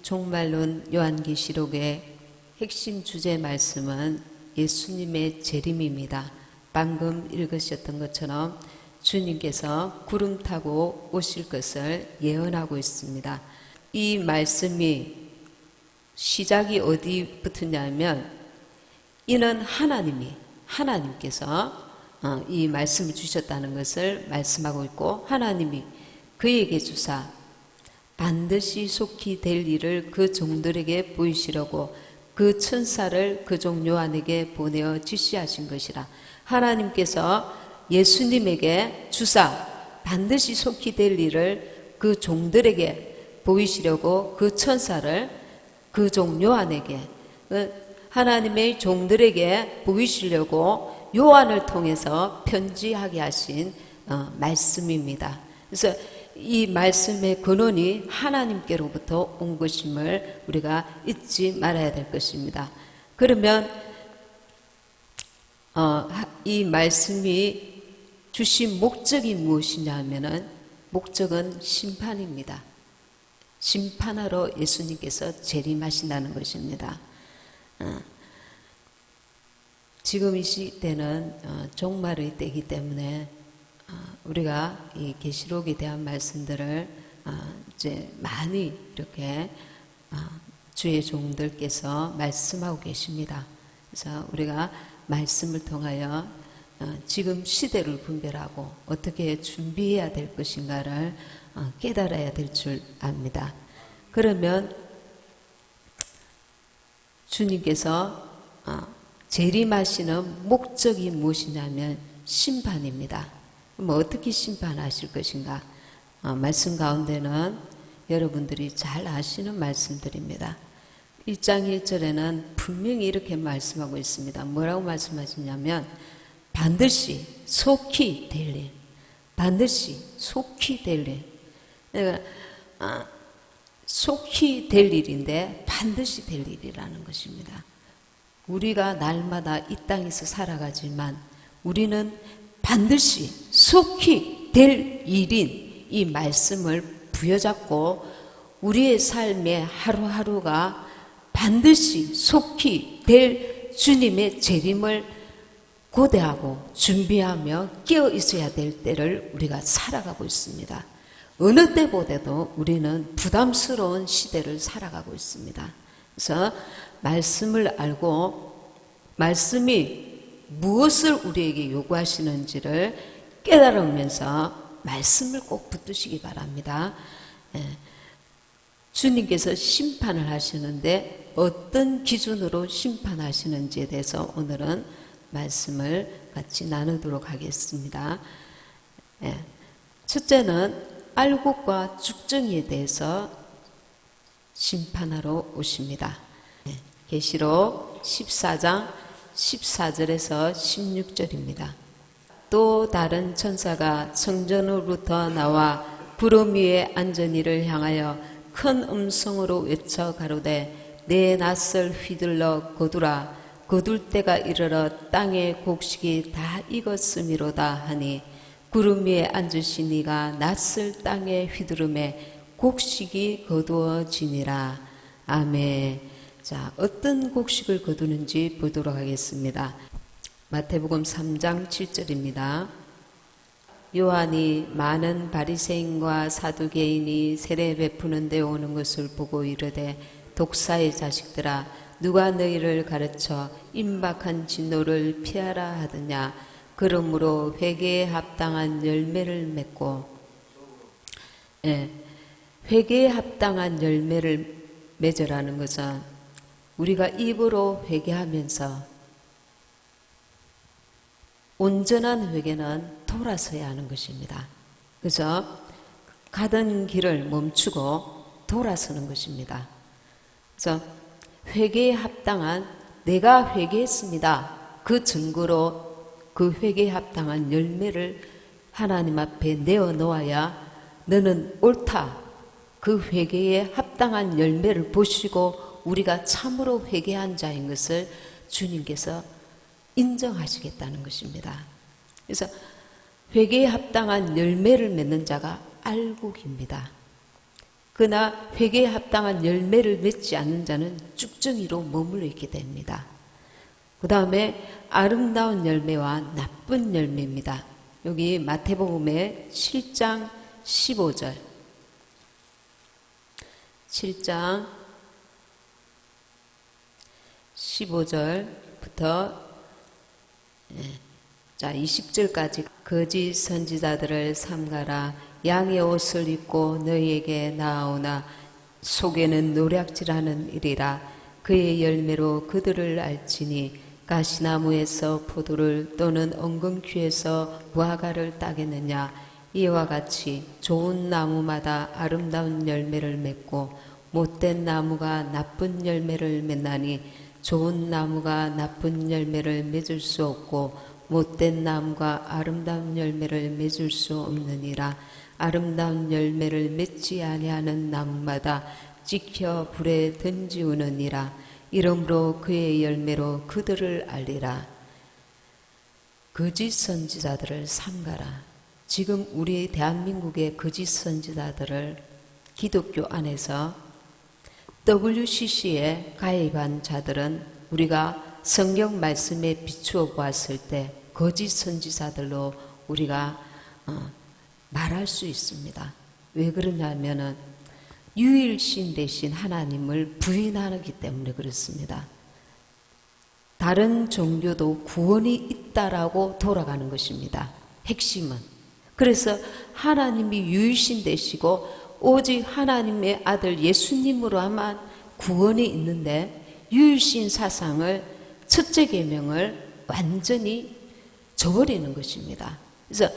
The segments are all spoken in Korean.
종말론 요한계시록의 핵심 주제 말씀은 예수님의 재림입니다. 방금 읽으셨던 것처럼 주님께서 구름 타고 오실 것을 예언하고 있습니다. 이 말씀이 시작이 어디부터냐면 이는 하나님께서 이 말씀을 주셨다는 것을 말씀하고 있고, 하나님이 그에게 주사 반드시 속히 될 일을 그 종들에게 보이시려고 그 천사를 그 종 요한에게 보내어 지시하신 것이라. 하나님께서 예수님에게 주사 반드시 속히 될 일을 그 종들에게 보이시려고 그 천사를 그 종 요한에게, 하나님의 종들에게 보이시려고 요한을 통해서 편지하게 하신 말씀입니다. 그래서 이 말씀의 근원이 하나님께로부터 온 것임을 우리가 잊지 말아야 될 것입니다. 그러면 이 말씀이 주신 목적이 무엇이냐 하면은 목적은 심판입니다. 심판하러 예수님께서 재림하신다는 것입니다. 지금 이 시대는 종말의 때이기 때문에 우리가 이 계시록에 대한 말씀들을 이제 많이 이렇게 주의 종들께서 말씀하고 계십니다. 그래서 우리가 말씀을 통하여 지금 시대를 분별하고 어떻게 준비해야 될 것인가를 깨달아야 될 줄 압니다. 그러면 주님께서 재림하시는 목적이 무엇이냐면 심판입니다. 그럼 어떻게 심판하실 것인가? 말씀 가운데는 여러분들이 잘 아시는 말씀들입니다. 1장 1절에는 분명히 이렇게 말씀하고 있습니다. 뭐라고 말씀하시냐면 반드시 속히 될 일, 반드시 속히 될 일. 속히 될 일인데 반드시 될 일이라는 것입니다. 우리가 날마다 이 땅에서 살아가지만 우리는 반드시 속히 될 일인 이 말씀을 부여잡고 우리의 삶의 하루하루가 반드시 속히 될 주님의 재림을 고대하고 준비하며 깨어 있어야 될 때를 우리가 살아가고 있습니다. 어느 때보다도 우리는 부담스러운 시대를 살아가고 있습니다. 그래서 말씀을 알고 말씀이 무엇을 우리에게 요구하시는지를 깨달으면서 말씀을 꼭 붙드시기 바랍니다. 주님께서 심판을 하시는데 어떤 기준으로 심판하시는지에 대해서 오늘은 말씀을 같이 나누도록 하겠습니다. 첫째는 알곡과 죽정이에 대해서 심판하러 오십니다. 계시록 14장 14절에서 16절입니다. 또 다른 천사가 성전으로부터 나와 구름 위에 앉은 이를 향하여 큰 음성으로 외쳐 가로되 내 낫을 휘둘러 거두라. 거둘 때가 이르러 땅의 곡식이 다 익었음이로다 하니 구름 위에 앉으신 이가 낫을 땅에 휘두르매 곡식이 거두어지니라. 아멘. 자, 어떤 곡식을 거두는지 보도록 하겠습니다. 마태복음 3장 7절입니다. 요한이 많은 바리새인과 사두개인이 세례 베푸는 데 오는 것을 보고 이르되 독사의 자식들아 누가 너희를 가르쳐 임박한 진노를 피하라 하느냐. 그러므로 회개에 합당한 열매를 맺고 회개에 합당한 열매를 맺으라는 것은 우리가 입으로 회개하면서 온전한 회개는 돌아서야 하는 것입니다. 그래서 가던 길을 멈추고 돌아서는 것입니다. 그래서 회개에 합당한 내가 회개했습니다. 그 증거로 그 회개에 합당한 열매를 하나님 앞에 내어놓아야 너는 옳다. 그 회개에 합당한 열매를 보시고 우리가 참으로 회개한 자인 것을 주님께서 인정하시겠다는 것입니다. 그래서 회개에 합당한 열매를 맺는 자가 알곡입니다. 그러나 회개에 합당한 열매를 맺지 않는 자는 쭉정이로 머물러 있게 됩니다. 그 다음에 아름다운 열매와 나쁜 열매입니다. 여기 마태복음의 7장 15절 7장 15절부터 20절까지 거짓 선지자들을 삼가라. 양의 옷을 입고 너희에게 나아오나 속에는 노략질하는 이리라. 그의 열매로 그들을 알지니 가시나무에서 포도를 또는 엉겅퀴에서 무화과를 따겠느냐. 이와 같이 좋은 나무마다 아름다운 열매를 맺고 못된 나무가 나쁜 열매를 맺나니 좋은 나무가 나쁜 열매를 맺을 수 없고 못된 나무가 아름다운 열매를 맺을 수 없느니라. 아름다운 열매를 맺지 아니하는 나무마다 찍혀 불에 던지우느니라. 이러므로 그의 열매로 그들을 알리라. 거짓 선지자들을 삼가라. 지금 우리 대한민국의 거짓 선지자들을 기독교 안에서 WCC에 가입한 자들은 우리가 성경 말씀에 비추어 보았을 때 거짓 선지자들로 우리가 말할 수 있습니다. 왜 그러냐면은 유일신 대신 하나님을 부인하기 때문에 그렇습니다. 다른 종교도 구원이 있다라고 돌아가는 것입니다. 핵심은. 그래서 하나님이 유일신 되시고 오직 하나님의 아들 예수님으로만 구원이 있는데 유일신 사상을 첫째 계명을 완전히 저버리는 것입니다. 그래서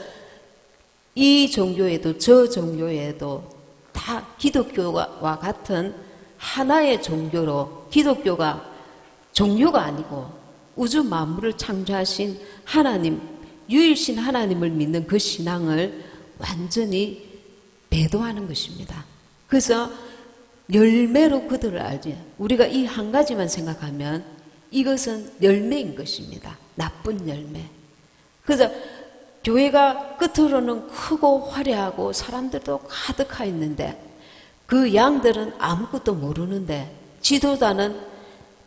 이 종교에도 저 종교에도 다 기독교와 같은 하나의 종교로 기독교가 종교가 아니고 우주 만물을 창조하신 하나님, 유일신 하나님을 믿는 그 신앙을 완전히 배도하는 것입니다. 그래서 열매로 그들을 알지. 우리가 이 한 가지만 생각하면 이것은 열매인 것입니다. 나쁜 열매. 그래서 교회가 끝으로는 크고 화려하고 사람들도 가득하 있는데 그 양들은 아무것도 모르는데 지도자는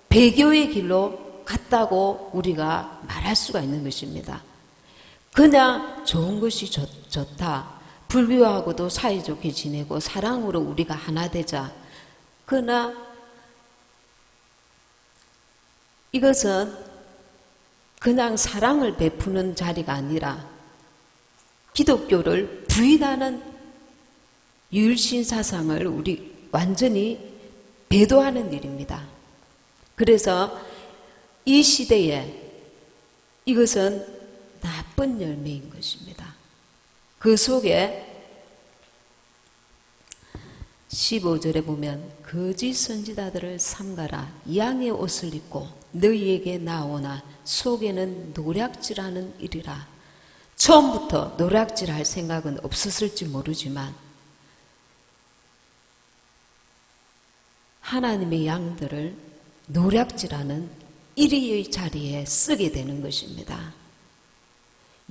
배교의 길로 갔다고 우리가 말할 수가 있는 것입니다. 그냥 좋은 것이 좋다. 불교하고도 사이좋게 지내고 사랑으로 우리가 하나 되자. 그러나 이것은 그냥 사랑을 베푸는 자리가 아니라 기독교를 부인하는 유일신 사상을 우리 완전히 배도하는 일입니다. 그래서 이 시대에 이것은 나쁜 열매인 것입니다. 그 속에 15절에 보면 거짓 선지자들을 삼가라. 양의 옷을 입고 너희에게 나오나 속에는 노략질하는 일이라. 처음부터 노략질할 생각은 없었을지 모르지만 하나님의 양들을 노략질하는 1위의 자리에 쓰게 되는 것입니다.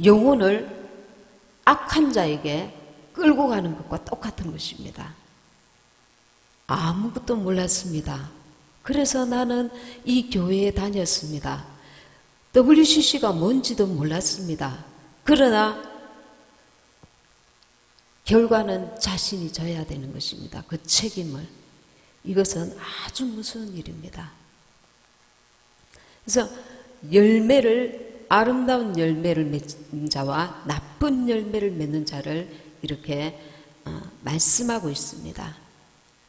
영혼을 악한 자에게 끌고 가는 것과 똑같은 것입니다. 아무것도 몰랐습니다. 그래서 나는 이 교회에 다녔습니다. WCC가 뭔지도 몰랐습니다. 그러나 결과는 자신이 져야 되는 것입니다. 그 책임을. 이것은 아주 무서운 일입니다. 그래서 아름다운 열매를 맺는 자와 나쁜 열매를 맺는 자를 이렇게 말씀하고 있습니다.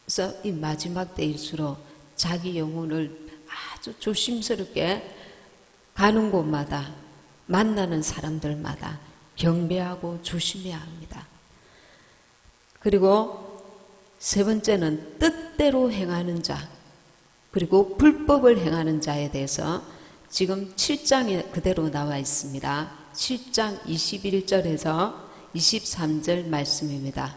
그래서 이 마지막 때일수록 자기 영혼을 아주 조심스럽게 가는 곳마다 만나는 사람들마다 경배하고 조심해야 합니다. 그리고 세 번째는 뜻대로 행하는 자, 그리고 불법을 행하는 자에 대해서 지금 7장에 그대로 나와 있습니다. 7장 21절에서 23절 말씀입니다.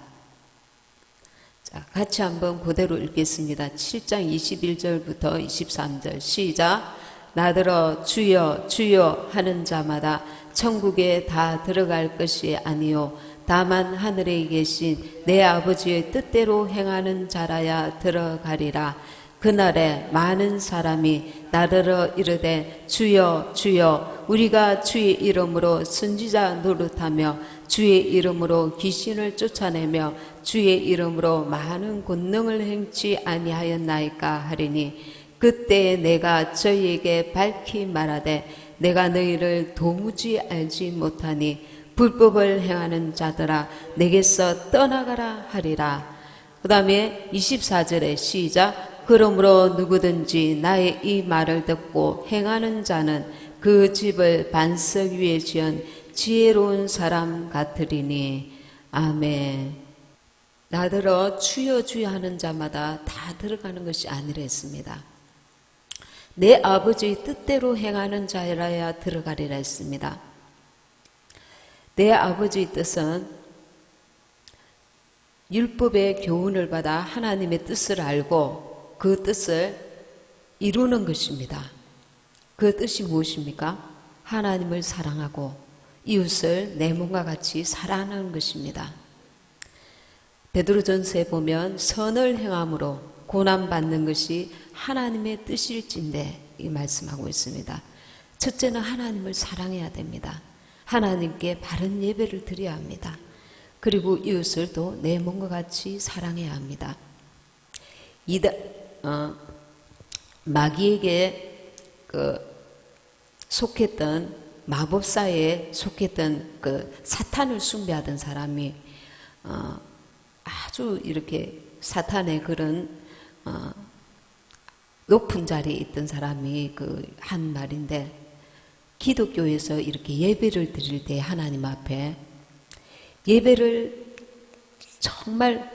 자, 같이 한번 그대로 읽겠습니다. 7장 21절부터 23절 시작. 나더러 주여 주여 하는 자마다 천국에 다 들어갈 것이 아니요 다만 하늘에 계신 내 아버지의 뜻대로 행하는 자라야 들어가리라. 그날에 많은 사람이 나더러 이르되 주여 주여 우리가 주의 이름으로 선지자 노릇하며 주의 이름으로 귀신을 쫓아내며 주의 이름으로 많은 권능을 행치 아니하였나이까 하리니 그때에 내가 저희에게 밝히 말하되 내가 너희를 도무지 알지 못하니 불법을 행하는 자들아 내게서 떠나가라 하리라. 그 다음에 24절에 시작. 그러므로 누구든지 나의 이 말을 듣고 행하는 자는 그 집을 반석 위에 지은 지혜로운 사람 같으리니. 아멘. 나더러 주여 주여 하는 자마다 다 들어가는 것이 아니라 했습니다. 내 아버지의 뜻대로 행하는 자라야 들어가리라 했습니다. 내 아버지의 뜻은 율법의 교훈을 받아 하나님의 뜻을 알고 그 뜻을 이루는 것입니다. 그 뜻이 무엇입니까? 하나님을 사랑하고 이웃을 내 몸과 같이 사랑하는 것입니다. 베드로전서에 보면 선을 행함으로 고난받는 것이 하나님의 뜻일진데 이 말씀하고 있습니다. 첫째는 하나님을 사랑해야 됩니다. 하나님께 바른 예배를 드려야 합니다. 그리고 이웃을 또 내 몸과 같이 사랑해야 합니다. 마귀에게 속했던 마법사에 속했던 사탄을 숭배하던 사람이 아주 이렇게 사탄의 그런 높은 자리에 있던 사람이 한 말인데, 기독교에서 이렇게 예배를 드릴 때 하나님 앞에 예배를 정말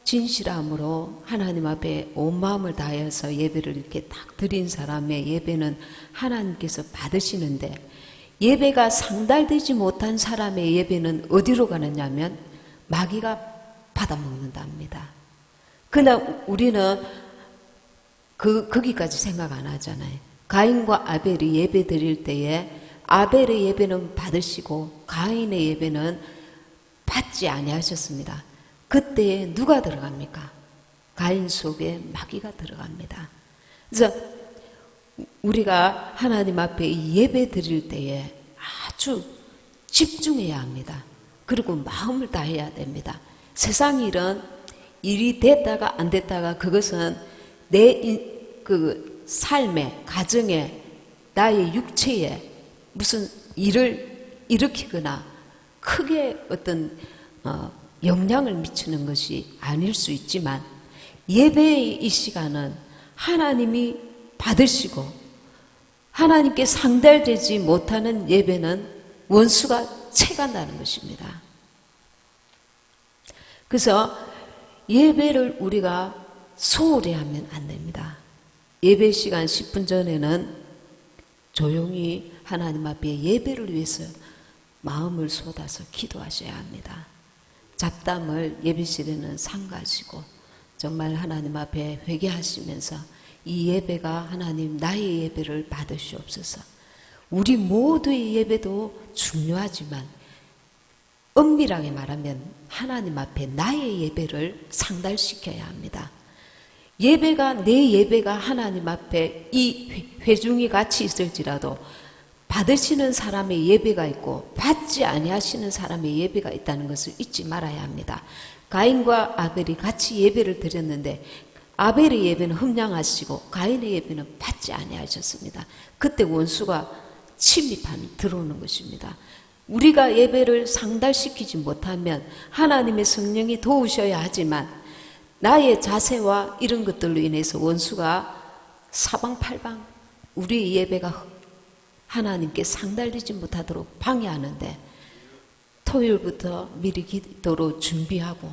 진실함으로 하나님 앞에 온 마음을 다해서 예배를 이렇게 딱 드린 사람의 예배는 하나님께서 받으시는데, 예배가 상달되지 못한 사람의 예배는 어디로 가느냐면 마귀가 받아먹는답니다. 그러나 우리는 거기까지 생각 안 하잖아요. 가인과 아벨이 예배 드릴 때에 아벨의 예배는 받으시고 가인의 예배는 받지 아니하셨습니다. 그때에 누가 들어갑니까? 가인 속에 마귀가 들어갑니다. 그래서 우리가 하나님 앞에 예배 드릴 때에 아주 집중해야 합니다. 그리고 마음을 다해야 됩니다. 세상 일은 일이 됐다가 안 됐다가 그것은 내 삶에, 가정에, 나의 육체에 무슨 일을 일으키거나 크게 어떤 영향을 미치는 것이 아닐 수 있지만, 예배의 이 시간은 하나님이 받으시고 하나님께 상달되지 못하는 예배는 원수가 채간다는 것입니다. 그래서 예배를 우리가 소홀히 하면 안 됩니다. 예배 시간 10분 전에는 조용히 하나님 앞에 예배를 위해서 마음을 쏟아서 기도하셔야 합니다. 잡담을 예배실에는 삼가시고 정말 하나님 앞에 회개하시면서 이 예배가 하나님 나의 예배를 받으시옵소서. 우리 모두의 예배도 중요하지만 엄밀하게 말하면 하나님 앞에 나의 예배를 상달시켜야 합니다. 내 예배가 하나님 앞에 이 회중이 같이 있을지라도 받으시는 사람의 예배가 있고 받지 아니하시는 사람의 예배가 있다는 것을 잊지 말아야 합니다. 가인과 아벨이 같이 예배를 드렸는데 아벨의 예배는 흠량하시고 가인의 예배는 받지 아니하셨습니다. 그때 원수가 침입하는 들어오는 것입니다. 우리가 예배를 상달시키지 못하면 하나님의 성령이 도우셔야 하지만 나의 자세와 이런 것들로 인해서 원수가 사방팔방 우리의 예배가 하나님께 상달되지 못하도록 방해하는데, 토요일부터 미리 기도로 준비하고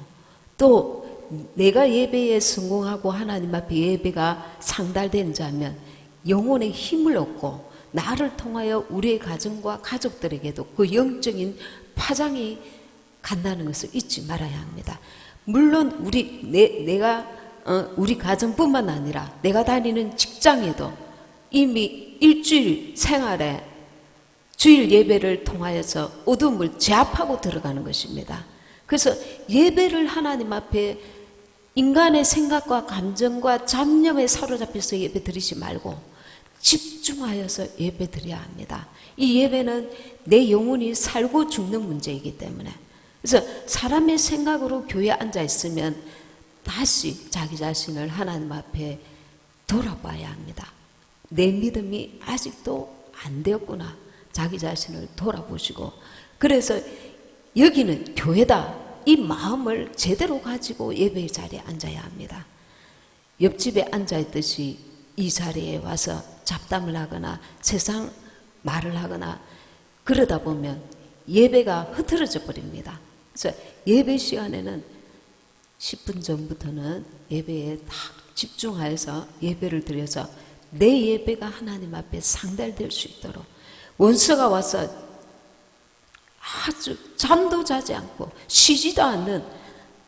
또 내가 예배에 성공하고 하나님 앞에 예배가 상달된 자면 영혼의 힘을 얻고 나를 통하여 우리의 가정과 가족들에게도 그 영적인 파장이 간다는 것을 잊지 말아야 합니다. 물론 우리 가정뿐만 아니라 내가 다니는 직장에도 이미 일주일 생활에 주일 예배를 통하여서 어둠을 제압하고 들어가는 것입니다. 그래서 예배를 하나님 앞에 인간의 생각과 감정과 잡념에 사로잡혀서 예배 드리지 말고 집중하여서 예배 드려야 합니다. 이 예배는 내 영혼이 살고 죽는 문제이기 때문에, 그래서 사람의 생각으로 교회에 앉아 있으면 다시 자기 자신을 하나님 앞에 돌아봐야 합니다. 내 믿음이 아직도 안 되었구나. 자기 자신을 돌아보시고, 그래서 여기는 교회다, 이 마음을 제대로 가지고 예배의 자리에 앉아야 합니다. 옆집에 앉아있듯이 이 자리에 와서 잡담을 하거나 세상 말을 하거나 그러다 보면 예배가 흐트러져 버립니다. 그래서 예배 시간에는 10분 전부터는 예배에 딱 집중하여서 예배를 드려서 내 예배가 하나님 앞에 상달될 수 있도록, 원수가 와서 아주 잠도 자지 않고 쉬지도 않는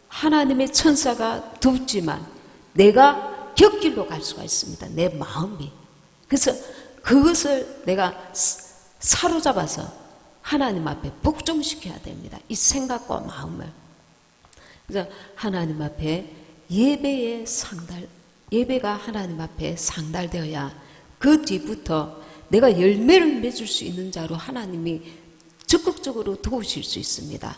하나님의 천사가 둡지만 내가 곁길로 갈 수가 있습니다. 내 마음이. 그래서 그것을 내가 사로잡아서 하나님 앞에 복종시켜야 됩니다. 이 생각과 마음을. 그래서 하나님 앞에 예배가 하나님 앞에 상달되어야 그 뒤부터 내가 열매를 맺을 수 있는 자로 하나님이 적극적으로 도우실 수 있습니다.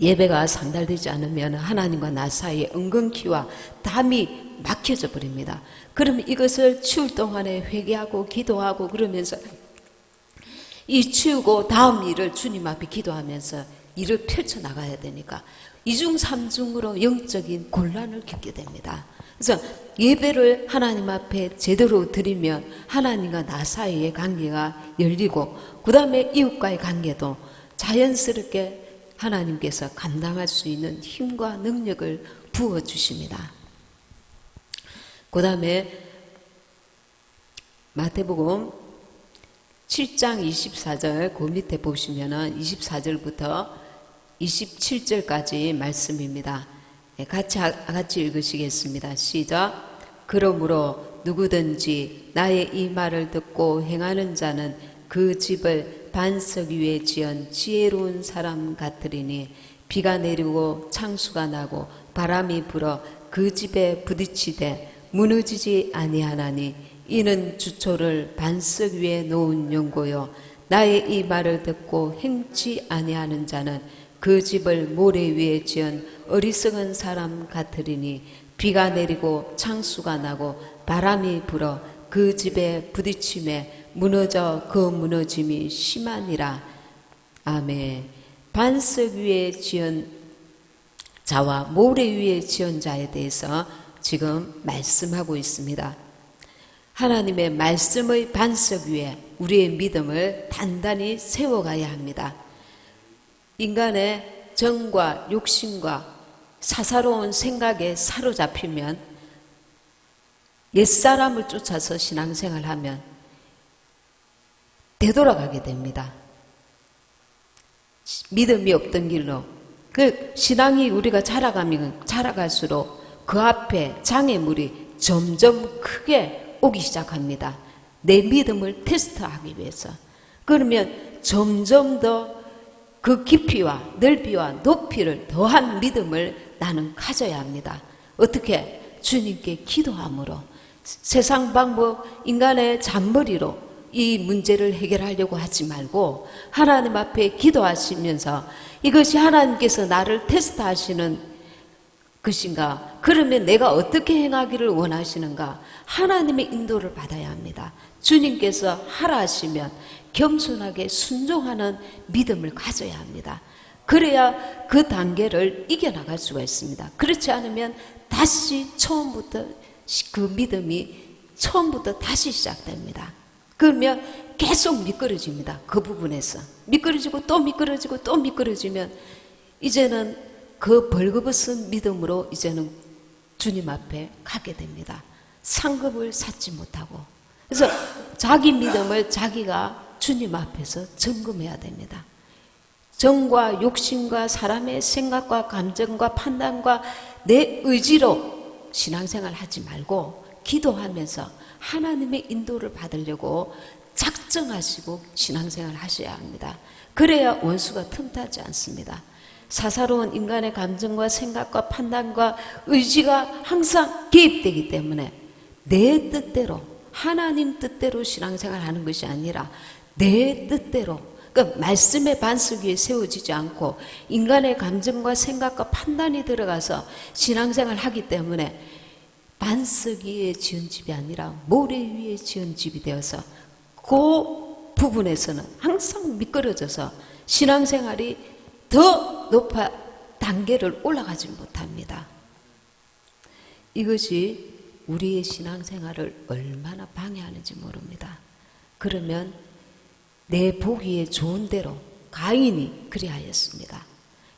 예배가 상달되지 않으면 하나님과 나 사이에 은근키와 담이 막혀져 버립니다. 그러면 이것을 치울 동안에 회개하고 기도하고 그러면서 이 치우고 다음 일을 주님 앞에 기도하면서 일을 펼쳐나가야 되니까 이중삼중으로 영적인 곤란을 겪게 됩니다. 그래서 예배를 하나님 앞에 제대로 드리면 하나님과 나 사이의 관계가 열리고, 그 다음에 이웃과의 관계도 자연스럽게 하나님께서 감당할 수 있는 힘과 능력을 부어주십니다. 그 다음에 마태복음 7장 24절 그 밑에 보시면은 24절부터 27절까지 말씀입니다. 같이 읽으시겠습니다. 시작. 그러므로 누구든지 나의 이 말을 듣고 행하는 자는 그 집을 반석 위에 지은 지혜로운 사람 같으리니 비가 내리고 창수가 나고 바람이 불어 그 집에 부딪히되 무너지지 아니하나니 이는 주초를 반석 위에 놓은 연고요 나의 이 말을 듣고 행치 아니하는 자는 그 집을 모래 위에 지은 어리석은 사람 같으리니 비가 내리고 창수가 나고 바람이 불어 그 집에 부딪힘에 무너져 그 무너짐이 심하니라. 아멘. 반석 위에 지은 자와 모래 위에 지은 자에 대해서 지금 말씀하고 있습니다. 하나님의 말씀의 반석 위에 우리의 믿음을 단단히 세워가야 합니다. 인간의 정과 욕심과 사사로운 생각에 사로잡히면, 옛사람을 쫓아서 신앙생활을 하면 되돌아가게 됩니다. 믿음이 없던 길로. 그 신앙이 우리가 자라가면 자라갈수록 그 앞에 장애물이 점점 크게 오기 시작합니다. 내 믿음을 테스트하기 위해서. 그러면 점점 더 그 깊이와 넓이와 높이를 더한 믿음을 나는 가져야 합니다. 어떻게? 주님께 기도함으로. 세상 방법, 인간의 잔머리로 이 문제를 해결하려고 하지 말고 하나님 앞에 기도하시면서 이것이 하나님께서 나를 테스트하시는 것인가? 그러면 내가 어떻게 행하기를 원하시는가? 하나님의 인도를 받아야 합니다. 주님께서 하라 하시면 겸손하게 순종하는 믿음을 가져야 합니다. 그래야 그 단계를 이겨나갈 수가 있습니다. 그렇지 않으면 다시 처음부터 그 믿음이 처음부터 다시 시작됩니다. 그러면 계속 미끄러집니다. 그 부분에서 미끄러지고 또 미끄러지고 또 미끄러지면 이제는 그 벌거벗은 믿음으로 이제는 주님 앞에 가게 됩니다. 상급을 쌓지 못하고. 그래서 자기 믿음을 자기가 주님 앞에서 점검해야 됩니다. 정과 욕심과 사람의 생각과 감정과 판단과 내 의지로 신앙생활 하지 말고 기도하면서 하나님의 인도를 받으려고 작정하시고 신앙생활 하셔야 합니다. 그래야 원수가 틈타지 않습니다. 사사로운 인간의 감정과 생각과 판단과 의지가 항상 개입되기 때문에 내 뜻대로, 하나님 뜻대로 신앙생활 하는 것이 아니라 내 뜻대로, 그러니까 말씀의 반석 위에 세워지지 않고 인간의 감정과 생각과 판단이 들어가서 신앙생활 하기 때문에 반석 위에 지은 집이 아니라 모래 위에 지은 집이 되어서 그 부분에서는 항상 미끄러져서 신앙생활이 더 높아 단계를 올라가지 못합니다. 이것이 우리의 신앙생활을 얼마나 방해하는지 모릅니다. 그러면 내 보기에 좋은 대로 가인이 그리하였습니다.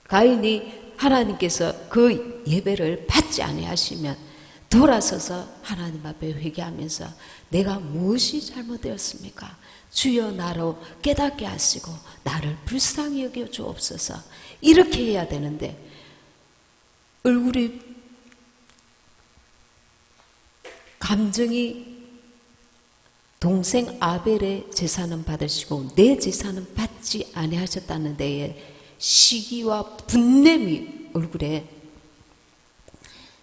가인이 하나님께서 그 예배를 받지 아니하시면 돌아서서 하나님 앞에 회개하면서 내가 무엇이 잘못되었습니까? 주여 나로 깨닫게 하시고 나를 불쌍히 여겨 주옵소서. 이렇게 해야 되는데 얼굴이 감정이 동생 아벨의 제사는 받으시고 내 제사는 받지 아니하셨다는 데에 시기와 분냄이 얼굴에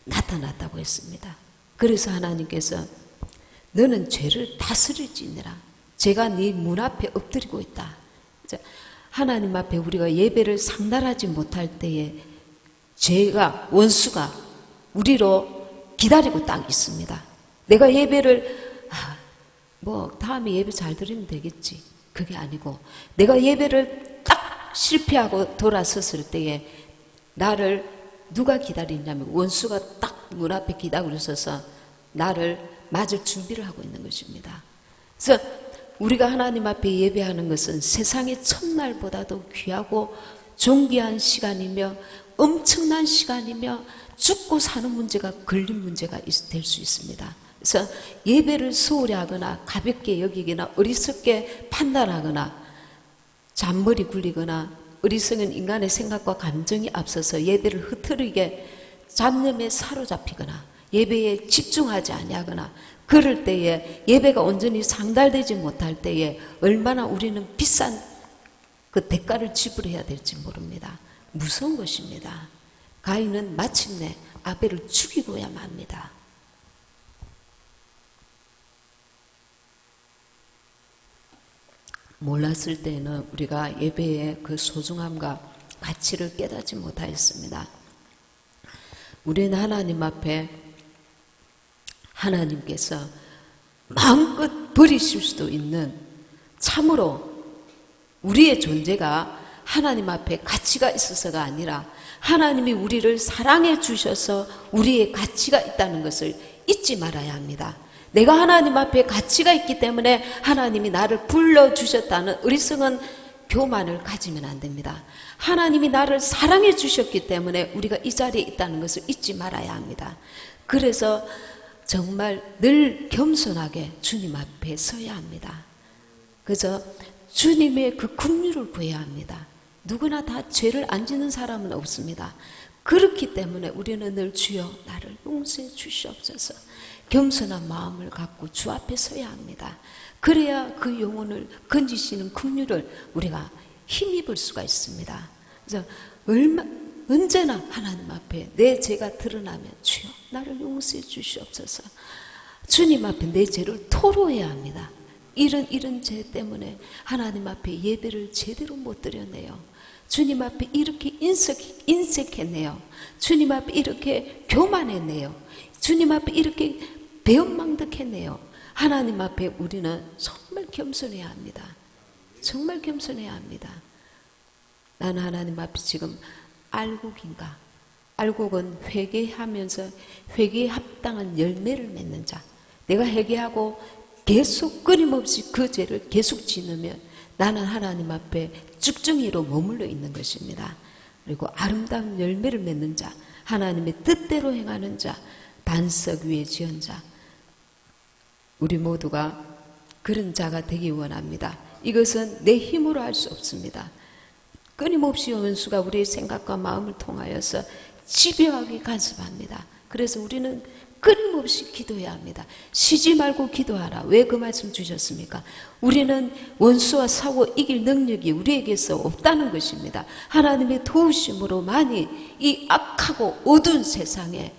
나타났다고 했습니다. 그래서 하나님께서 너는 죄를 다스릴지니라. 제가 네 문 앞에 엎드리고 있다. 하나님 앞에 우리가 예배를 상달하지 못할 때에 죄가, 원수가 우리로 기다리고 딱 있습니다. 내가 예배를 다음에 예배 잘 드리면 되겠지. 그게 아니고 내가 예배를 딱 실패하고 돌아섰을 때에 나를 누가 기다리냐면 원수가 딱 문 앞에 기다리고 있어서 나를 맞을 준비를 하고 있는 것입니다. 그래서 우리가 하나님 앞에 예배하는 것은 세상의 첫날보다도 귀하고 존귀한 시간이며 엄청난 시간이며 죽고 사는 문제가 걸린 문제가 될 수 있습니다. 그래서 예배를 소홀히 하거나 가볍게 여기거나 어리석게 판단하거나 잔머리 굴리거나 어리석은 인간의 생각과 감정이 앞서서 예배를 흐트리게 잡념에 사로잡히거나 예배에 집중하지 아니하거나 그럴 때에 예배가 온전히 상달되지 못할 때에 얼마나 우리는 비싼 그 대가를 지불해야 될지 모릅니다. 무서운 것입니다. 가인은 마침내 아벨을 죽이고야 맙니다. 몰랐을 때는 우리가 예배의 그 소중함과 가치를 깨닫지 못하였습니다. 우리는 하나님 앞에 하나님께서 마음껏 버리실 수도 있는 참으로 우리의 존재가 하나님 앞에 가치가 있어서가 아니라 하나님이 우리를 사랑해 주셔서 우리의 가치가 있다는 것을 잊지 말아야 합니다. 내가 하나님 앞에 가치가 있기 때문에 하나님이 나를 불러주셨다는 어리석은 교만을 가지면 안 됩니다. 하나님이 나를 사랑해 주셨기 때문에 우리가 이 자리에 있다는 것을 잊지 말아야 합니다. 그래서 정말 늘 겸손하게 주님 앞에 서야 합니다. 그래서 주님의 그 긍휼을 구해야 합니다. 누구나 다 죄를 안 짓는 사람은 없습니다. 그렇기 때문에 우리는 늘 주여 나를 용서해 주시옵소서 겸손한 마음을 갖고 주 앞에 서야 합니다. 그래야 그 영혼을 건지시는 긍휼을 우리가 힘입을 수가 있습니다. 그래서 언제나 하나님 앞에 내 죄가 드러나면 주여 나를 용서해 주시옵소서. 주님 앞에 내 죄를 토로해야 합니다. 이런 죄 때문에 하나님 앞에 예배를 제대로 못 드렸네요. 주님 앞에 이렇게 인색했네요. 주님 앞에 이렇게 교만했네요. 주님 앞에 이렇게 배은망덕했네요. 하나님 앞에 우리는 정말 겸손해야 합니다. 정말 겸손해야 합니다. 나는 하나님 앞에 지금 알곡인가? 알곡은 회개하면서 회개에 합당한 열매를 맺는 자. 내가 회개하고 계속 끊임없이 그 죄를 계속 지으면 나는 하나님 앞에 쭉정이로 머물러 있는 것입니다. 그리고 아름다운 열매를 맺는 자, 하나님의 뜻대로 행하는 자, 반석 위에 지은 자, 우리 모두가 그런 자가 되기 원합니다. 이것은 내 힘으로 할 수 없습니다. 끊임없이 원수가 우리의 생각과 마음을 통하여서 집요하게 간섭합니다. 그래서 우리는 끊임없이 기도해야 합니다. 쉬지 말고 기도하라. 왜 그 말씀 주셨습니까? 우리는 원수와 싸워 이길 능력이 우리에게서 없다는 것입니다. 하나님의 도우심으로만이 이 악하고 어두운 세상에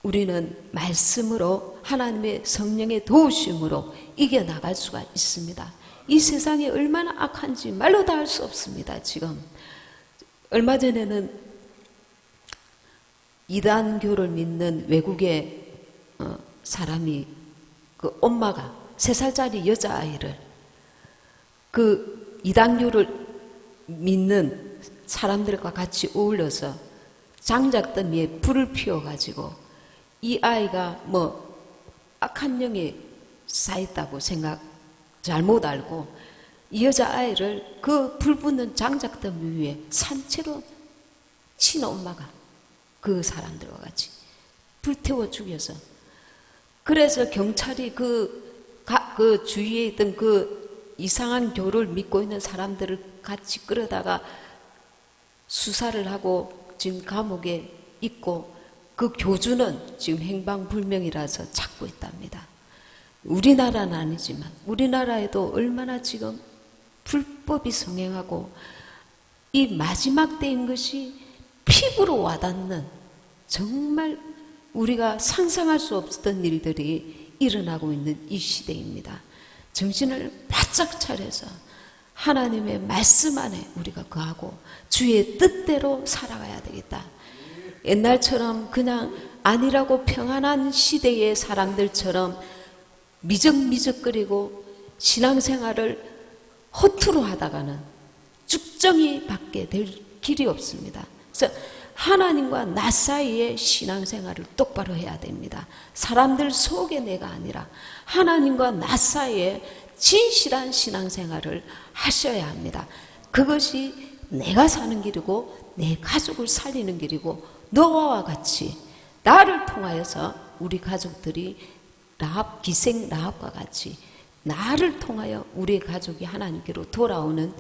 우리는 말씀으로 하나님의 성령의 도우심으로 이겨나갈 수가 있습니다. 이 세상이 얼마나 악한지 말로 다 할 수 없습니다. 지금 얼마 전에는 이단교를 믿는 외국의 사람이 그 엄마가 3살짜리 여자아이를 그 이단교를 믿는 사람들과 같이 어울려서 장작더미에 불을 피워가지고 이 아이가 뭐 악한 영이 쌓였다고 잘못 알고 이 여자아이를 그 불 붙는 장작더미 위에 산채로 친 엄마가 그 사람들과 같이 불태워 죽여서, 그래서 경찰이 그 주위에 있던 그 이상한 교를 믿고 있는 사람들을 같이 끌어다가 수사를 하고 지금 감옥에 있고, 그 교주는 지금 행방불명이라서 찾고 있답니다. 우리나라는 아니지만 우리나라에도 얼마나 지금 불법이 성행하고 이 마지막 때인 것이 피부로 와닿는 정말 우리가 상상할 수 없었던 일들이 일어나고 있는 이 시대입니다. 정신을 바짝 차려서 하나님의 말씀 안에 우리가 거하고 주의 뜻대로 살아가야 되겠다. 옛날처럼 그냥 아니라고 평안한 시대의 사람들처럼 미적미적거리고 신앙생활을 허투루 하다가는 쭉정이 받게 될 길이 없습니다. 그래서 하나님과 나 사이의 신앙생활을 똑바로 해야 됩니다. 사람들 속에 내가 아니라 하나님과 나 사이에 진실한 신앙생활을 하셔야 합니다. 그것이 내가 사는 길이고 내 가족을 살리는 길이고, 너와 같이 나를 통하여서 우리 가족들이 기생 라합과 같이 나를 통하여 우리 가족이 하나님께로 돌아오는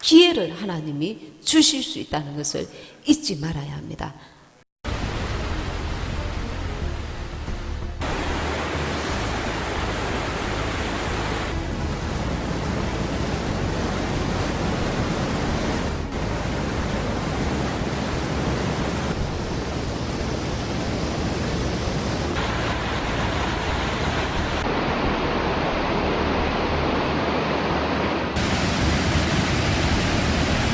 기회를 하나님이 주실 수 있다는 것을 잊지 말아야 합니다.